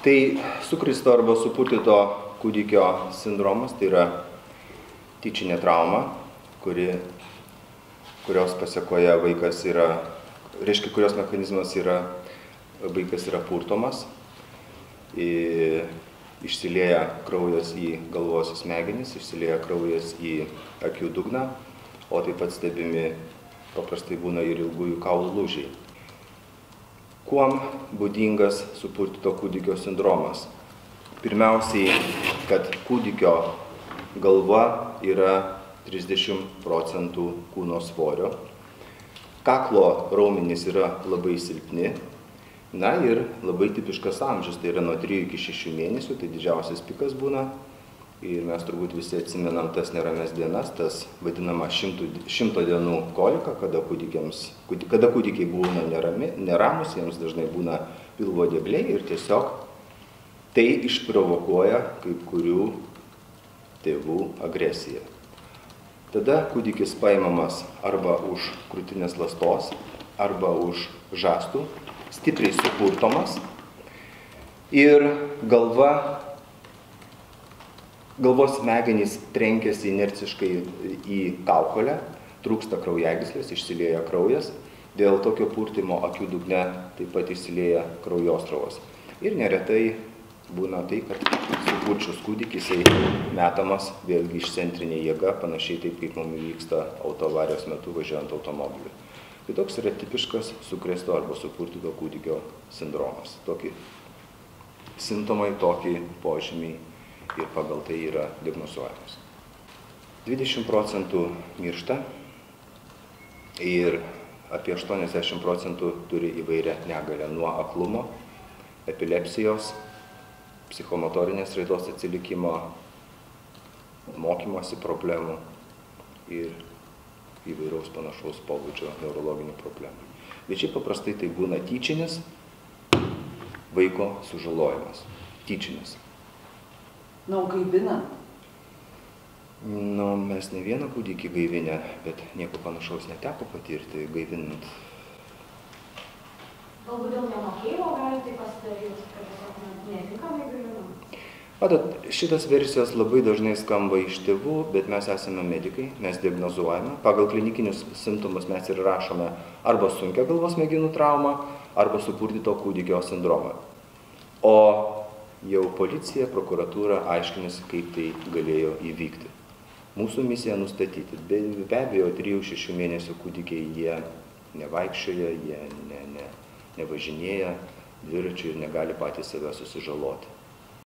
Tai sukristo arba supurtyto kūdikio sindromas tai yra tyčinė trauma, kurios pasekoje vaikas yra, reiškia, kurios mechanizmas yra, vaikas yra purtomas, išsilieja kraujas į galvos smegenis, išsilieja kraujas į akių dugną, o taip pat stebimi paprastai būna ir ilgųjų kaulų lūžiai. Kuom būdingas supurtyto kūdikio sindromas? Pirmiausiai, kad kūdikio galva yra 30% kūno svorio, kaklo raumenys yra labai silpni, na ir labai tipiškas amžius, tai yra nuo 3 iki 6 mėnesių, tai didžiausias pikas būna. Ir mes turbūt visi atsimenam tas nerames dienas, tas vadinama 100 dienų kolika, kada kūdikiai būna neramus, jiems dažnai būna pilvo diegliai ir tiesiog tai išprovokuoja kai kurių tėvų agresiją. Tada kūdikis paimamas arba už krūtinės ląstos, arba už žastų, stipriai supurtomas ir galvos smegenys trenkiasi inerciškai į kaukolę, trūksta kraujagyslės, išsilieja kraujas, dėl tokio purtymo akių dugne taip pat išsilieja kraujosrovos. Ir neretai būna tai, kad supurčius kūdikį jisai metamas vėlgi išcentrinė jėga, panašiai taip, kaip mums vyksta autoavarijos metu važiuojant automobiliu. Tai toks yra tipiškas sukrėsto arba supurtyto kūdikio sindromas. Tokie simptomai, tokie požymiai ir pagal tai yra diagnozuojamas. 20% miršta ir apie 80% turi įvairią negalią nuo aklumo, epilepsijos, psichomotorinės raidos atsilikimo, mokymosi problemų ir įvairaus panašaus pobūdžio neurologinių problemų. Bet šiaip paprastai tai būna tyčinis vaiko sužalojimas. Tyčinis. Gaivina? Mes ne vieną kūdikį gaivinę, bet nieko panašaus neteko patirti gaivinant. Galbūt dėl nemokėjimo gali tai pasidaryti, kad tiesiog netinkamai gaivinam? Šitas versijos labai dažnai skamba iš tėvų, bet mes esame medikai, mes diagnozuojame. Pagal klinikinius simptomus mes ir rašome arba sunkią galvos smegenų traumą, arba supurtyto kūdikio sindromą. O jau policija, prokuratūra aiškinasi, kaip tai galėjo įvykti. Mūsų misija nustatyti. Be abejo, 3-6 mėnesių kūdikiai jie nevaikščioja, jie nevažinėja dviračiu ir negali patys save susižaloti.